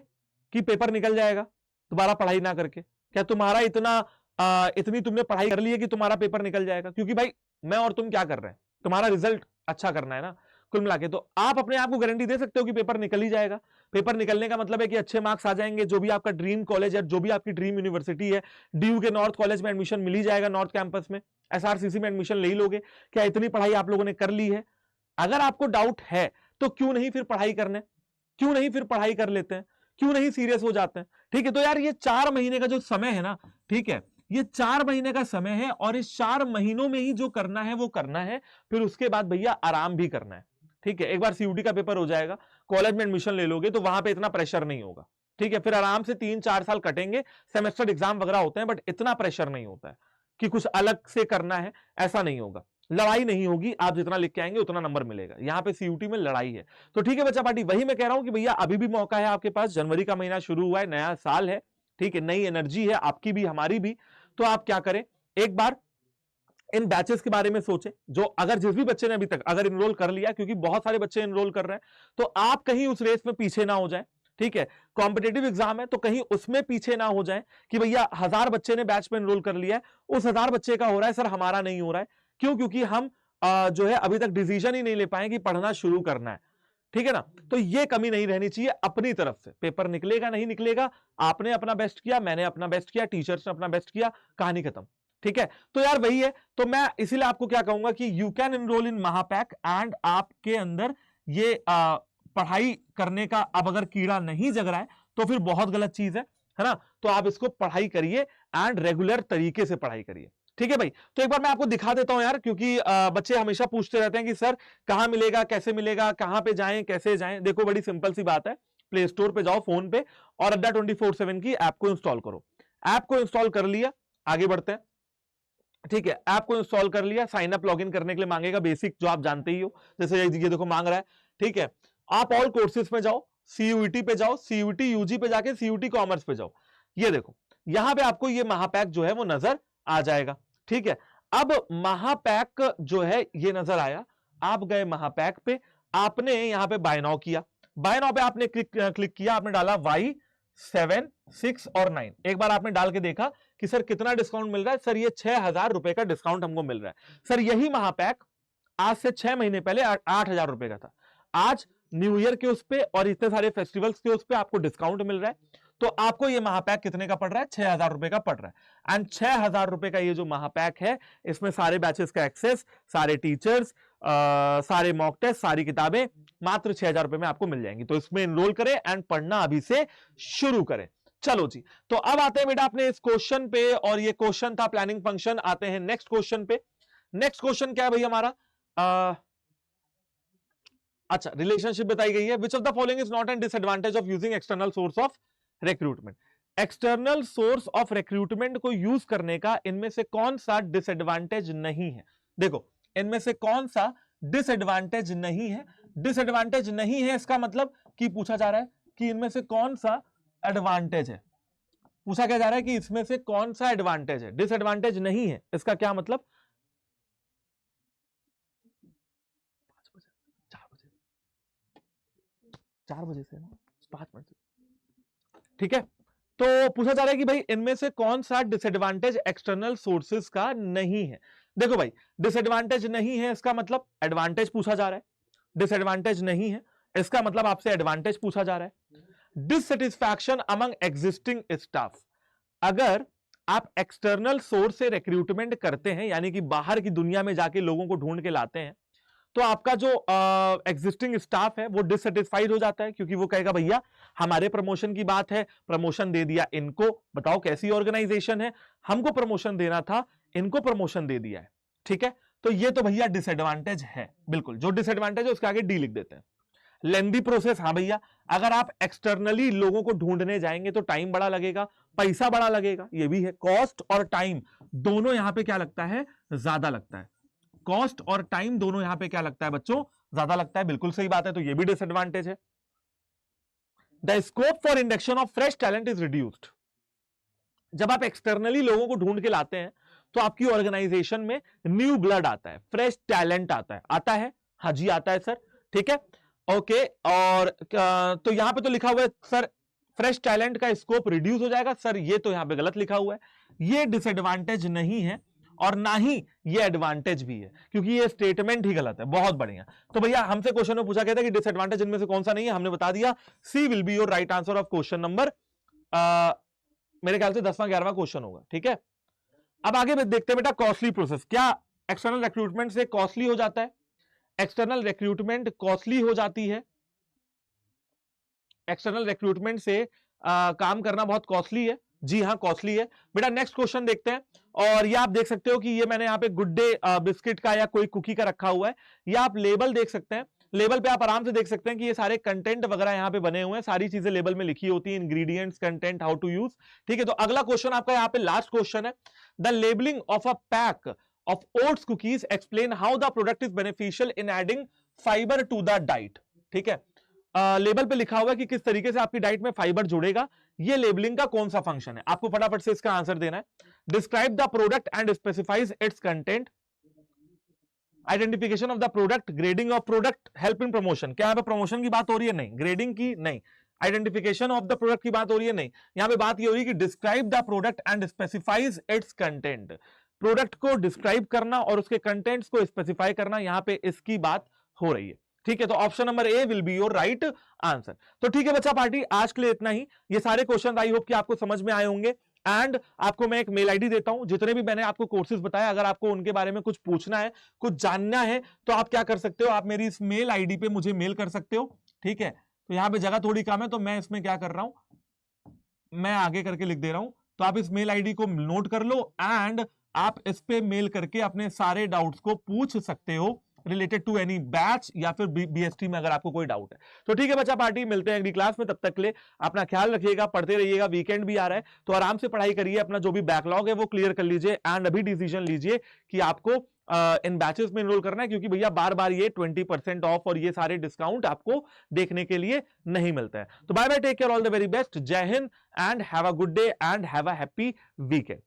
S1: कि पेपर निकल जाएगा दोबारा पढ़ाई ना करके? क्या तुम्हारा इतनी तुमने पढ़ाई कर ली है कि तुम्हारा पेपर निकल जाएगा? क्योंकि भाई मैं और तुम क्या कर रहे हैं, तुम्हारा रिजल्ट अच्छा करना है ना कुल मिला के, तो आप अपने आप को गारंटी दे सकते हो कि पेपर निकल ही जाएगा। पेपर निकलने का मतलब है कि अच्छे मार्क्स आ जाएंगे, जो भी आपका ड्रीम कॉलेज है, जो भी आपकी ड्रीम यूनिवर्सिटी है, डीयू के नॉर्थ कॉलेज में एडमिशन मिल ही जाएगा, नॉर्थ कैंपस में, एसआरसीसी में एडमिशन ले ही लोगे। क्या इतनी पढ़ाई आप लोगों ने कर ली है? अगर आपको डाउट है तो क्यों नहीं फिर पढ़ाई करने, क्यों नहीं फिर पढ़ाई कर लेते हैं, क्यों नहीं सीरियस हो जाते हैं? ठीक है, तो यार ये 4 महीने का जो समय है ना, ठीक है, ये 4 महीने का समय है, और इस 4 महीनों में ही जो करना है वो करना है, फिर उसके बाद भैया आराम भी करना है। ठीक है, एक बार सीयूटी का पेपर हो जाएगा, कॉलेज में एडमिशन ले लोगे तो वहां पे इतना प्रेशर नहीं होगा। ठीक है, फिर आराम से 3-4 साल कटेंगे, सेमेस्टर एग्जाम वगैरह होते हैं, बट इतना प्रेशर नहीं होता है कि कुछ अलग से करना है, ऐसा नहीं होगा। लड़ाई नहीं होगी, आप जितना लिख के आएंगे उतना नंबर मिलेगा। यहाँ पे सीयूटी में लड़ाई है। तो ठीक है बच्चा पार्टी, वही मैं कह रहा हूं कि भैया अभी भी मौका है आपके पास, जनवरी का महीना शुरू हुआ है, नया साल है, ठीक है, नई एनर्जी है आपकी भी हमारी भी। तो आप क्या करें, एक बार इन बैचेस के बारे में सोचें, जो अगर जिस भी बच्चे ने अभी तक अगर इनरोल कर लिया, क्योंकि बहुत सारे बच्चे इनरोल कर रहे हैं, तो आप कहीं उस रेस में पीछे ना हो जाए। ठीक है, कॉम्पिटेटिव एग्जाम है तो कहीं उसमें पीछे ना हो जाए कि भैया 1000 बच्चे ने बैच में इनरोल कर लिया है, उस 1000 बच्चे का हो रहा है सर, हमारा नहीं हो रहा है। क्यों? क्योंकि हम जो है अभी तक डिसीजन ही नहीं ले पाए कि पढ़ना शुरू करना है। ठीक है ना, तो ये कमी नहीं रहनी चाहिए अपनी तरफ से। पेपर निकलेगा नहीं निकलेगा, आपने अपना बेस्ट किया, मैंने अपना बेस्ट किया, टीचर्स ने अपना बेस्ट किया, कहानी खत्म। ठीक है, तो यार वही है, तो मैं इसीलिए आपको क्या कहूंगा कि you can enrol in Mahapack, and आपके अंदर ये पढ़ाई करने का अब अगर कीड़ा नहीं जग रहा है तो फिर बहुत गलत चीज है ना। तो आप इसको पढ़ाई करिए एंड रेगुलर तरीके से पढ़ाई करिए। ठीक है भाई, तो एक बार मैं आपको दिखा देता हूं यार, क्योंकि बच्चे हमेशा पूछते रहते हैं कि सर कहां मिलेगा, कैसे मिलेगा, कहां पे जाएं, कैसे जाएं। देखो बड़ी सिंपल सी बात है, प्ले स्टोर पे जाओ फोन पे और अड्डा 24/7 की ऐप को इंस्टॉल करो। ऐप को इंस्टॉल कर लिया, आगे बढ़ते हैं। ठीक है, ऐप को इंस्टॉल कर लिया, साइन अप लॉगिन करने के लिए मांगेगा, बेसिक जो आप जानते ही हो, जैसे ये देखो मांग रहा है। ठीक है, आप ऑल कोर्सेज में जाओ, सीयूईटी पे जाओ, सीयूईटी यूजी पे जाके सीयूईटी कॉमर्स पे जाओ, ये देखो यहां पे आपको ये महापैक जो है वो नजर आ जाएगा। ठीक है, अब महापैक जो है ये नजर आया, आप गए महापैक पे, आपने यहां पे बाय नाउ किया, बाय नाउ पे आपने क्लिक किया, आपने डाला Y7, 6 और 9, एक बार आपने डाल के देखा कि सर कितना डिस्काउंट मिल रहा है, सर ये 6,000 रुपए का डिस्काउंट हमको मिल रहा है। सर यही महापैक आज से 6 महीने पहले 8,000 रुपए का था, आज न्यू ईयर के उस पे और इतने सारे फेस्टिवल्स के उस पे आपको डिस्काउंट मिल रहा है, तो आपको ये महापैक कितने का पड़ रहा है, 6,000 रुपए का पड़ रहा है। एंड 6,000 रुपए का ये जो महापैक है, इसमें सारे बैचेस का एक्सेस, सारे टीचर्स, सारे मॉक टेस्ट, सारी किताबें मात्र 6,000 रुपए में आपको मिल जाएंगी। तो इसमें एनरोल करें एंड पढ़ना अभी से शुरू करें। चलो जी, तो अब आते हैं बेटा अपने इस क्वेश्चन पे, और ये क्वेश्चन था प्लानिंग फंक्शन। आते हैं नेक्स्ट क्वेश्चन पे। नेक्स्ट क्वेश्चन क्या है भाई हमारा, अच्छा रिलेशनशिप बताई गई है। विच of the following is not an disadvantage of using external source of recruitment. External source of recruitment को यूज करने का इनमें से कौन सा डिसएडवांटेज नहीं है। देखो इनमें से कौन सा डिसएडवांटेज नहीं है, डिसएडवांटेज नहीं है इसका मतलब कि पूछा जा रहा है कि इनमें से कौन सा एडवांटेज है, पूछा क्या जा रहा है कि इसमें से कौन सा एडवांटेज है, डिसएडवांटेज नहीं है इसका क्या मतलब, 4 बजे से ना 5 मिनट, ठीक है। तो पूछा जा रहा है कि भाई इनमें से कौन सा डिसएडवांटेज एक्सटर्नल सोर्सेस का नहीं है। देखो भाई डिसएडवांटेज नहीं है इसका मतलब एडवांटेज पूछा जा रहा है, डिसएडवांटेज नहीं है इसका मतलब आपसे एडवांटेज पूछा जा रहा है। डिससेटिस्फैक्शन अमंग एग्जिस्टिंग स्टाफ, अगर आप एक्सटर्नल सोर्स से रिक्रूटमेंट करते हैं यानी कि बाहर की दुनिया में जाके लोगों को ढूंढ के लाते हैं, तो आपका जो एग्जिस्टिंग स्टाफ है वो डिससेटिस्फाइड हो जाता है, क्योंकि वो कहेगा भैया हमारे प्रमोशन की बात है, प्रमोशन दे दिया इनको, बताओ कैसी ऑर्गेनाइजेशन है, हमको प्रमोशन देना था इनको प्रमोशन दे दिया है, ठीक है। तो ये तो भैया डिसएडवांटेज है, बिल्कुल जो डिसएडवांटेज है उसके आगे डी लिख देते हैं। लेंदी प्रोसेस, हाँ भैया अगर आप एक्सटर्नली लोगों को ढूंढने जाएंगे तो टाइम बड़ा लगेगा, पैसा बड़ा लगेगा, ये भी है, कॉस्ट और टाइम दोनों यहां पे क्या लगता है, ज्यादा लगता है, कॉस्ट और टाइम दोनों यहां पे क्या लगता है बच्चों, ज्यादा लगता है, बिल्कुल सही बात है, तो ये भी डिसएडवांटेज है। The scope for induction of fresh talent is reduced, जब आप एक्सटर्नली लोगों को ढूंढ के लाते हैं तो आपकी ऑर्गेनाइजेशन में न्यू ब्लड आता है, फ्रेश टैलेंट आता है, हाँ जी आता है सर, ठीक है ओके। और तो यहां पे तो लिखा हुआ है सर फ्रेश टैलेंट का स्कोप रिड्यूस हो जाएगा, सर ये तो यहां पे गलत लिखा हुआ है, ये डिसएडवांटेज नहीं है और ना ही ये एडवांटेज भी है, क्योंकि ये स्टेटमेंट ही गलत है। बहुत बढ़िया, तो भैया हमसे क्वेश्चन में पूछा गया था कि डिसएडवांटेज इनमें से कौन सा नहीं है, हमने बता दिया C will be your right answer of question number, मेरे ख्याल से 10वां 11वां क्वेश्चन होगा, ठीक है। अब आगे देखते हैं बेटा कॉस्टली प्रोसेस, क्या एक्सटर्नल रिक्रूटमेंट से कॉस्टली हो जाता है, एक्सटर्नल रिक्रूटमेंट कॉस्टली हो जाती है, एक्सटर्नल रिक्रूटमेंट से काम करना बहुत कॉस्टली है, जी हाँ कॉस्टली है बेटा। नेक्स्ट क्वेश्चन देखते हैं, और ये आप देख सकते हो कि ये मैंने यहाँ पे गुड डे बिस्किट का या कोई कुकी का रखा हुआ है, ये आप लेबल देख सकते हैं, लेबल पे आप आराम से देख सकते हैं कि ये सारे कंटेंट वगैरह यहाँ पे बने हुए हैं, सारी चीजें लेबल में लिखी होती हैं, ingredients, content, how to use, ठीक है। तो अगला क्वेश्चन आपका यहाँ पे लास्ट क्वेश्चन है, the labelling of a pack of oats cookies explain how the product is beneficial in adding fiber to the diet, ठीक है। लेबल पे लिखा हुआ है कि किस तरीके से आपकी डाइट में फाइबर जुड़ेगा, ये लेबलिंग का कौन सा फंक्शन है, आपको फटाफट से इसका आंसर देना है। Describe the product and specifies it's content, identification of the product, grading of product, help in promotion, क्या यहाँ पे प्रमोशन की बात हो रही है, नहीं, ग्रेडिंग की नहीं, आइडेंटिफिकेशन ऑफ द प्रोडक्ट की बात हो रही है, नहीं, यहां पे बात ये हो रही है कि describe the product and specifies it's content, product को डिस्क्राइब करना और उसके कंटेंट्स को स्पेसिफाई करना, यहां पे इसकी बात हो रही है, ठीक है। तो option number A will be your right answer. तो ठीक है बच्चा पार्टी, आज के लिए इतना ही, ये सारे क्वेश्चन आई होप कि आपको समझ में आए होंगे, एंड आपको मैं एक मेल आईडी देता हूं, जितने भी मैंने आपको कोर्सेज बताया, अगर आपको उनके बारे में कुछ पूछना है, कुछ जानना है, तो आप क्या कर सकते हो, आप मेरी इस मेल आईडी पे मुझे मेल कर सकते हो, ठीक है। तो यहां पे जगह थोड़ी कम है, तो मैं इसमें क्या कर रहा हूं, मैं आगे करके लिख दे रहा हूं, तो आप इस मेल आईडी को नोट कर लो, एंड आप इस पे मेल करके अपने सारे डाउट्स को पूछ सकते हो रिलेटेड टू एनी बैच या फिर बीएसटी में, अगर आपको कोई डाउट है तो। ठीक है बच्चा पार्टी, मिलते हैं अगली क्लास में, तब तक के लिए अपना ख्याल रखिएगा, पढ़ते रहिएगा, वीकेंड भी आ रहा है तो आराम से पढ़ाई करिए, अपना जो भी बैकलॉग है वो क्लियर कर लीजिए, एंड अभी डिसीजन लीजिए कि आपको इन बैचेस में एनरोल करना है, क्योंकि भैया बार बार ये 20% ऑफ और ये सारे डिस्काउंट आपको देखने के लिए नहीं मिलता है। तो bye bye, take care, all the very best, Jai Hind and have a good day and have a happy weekend.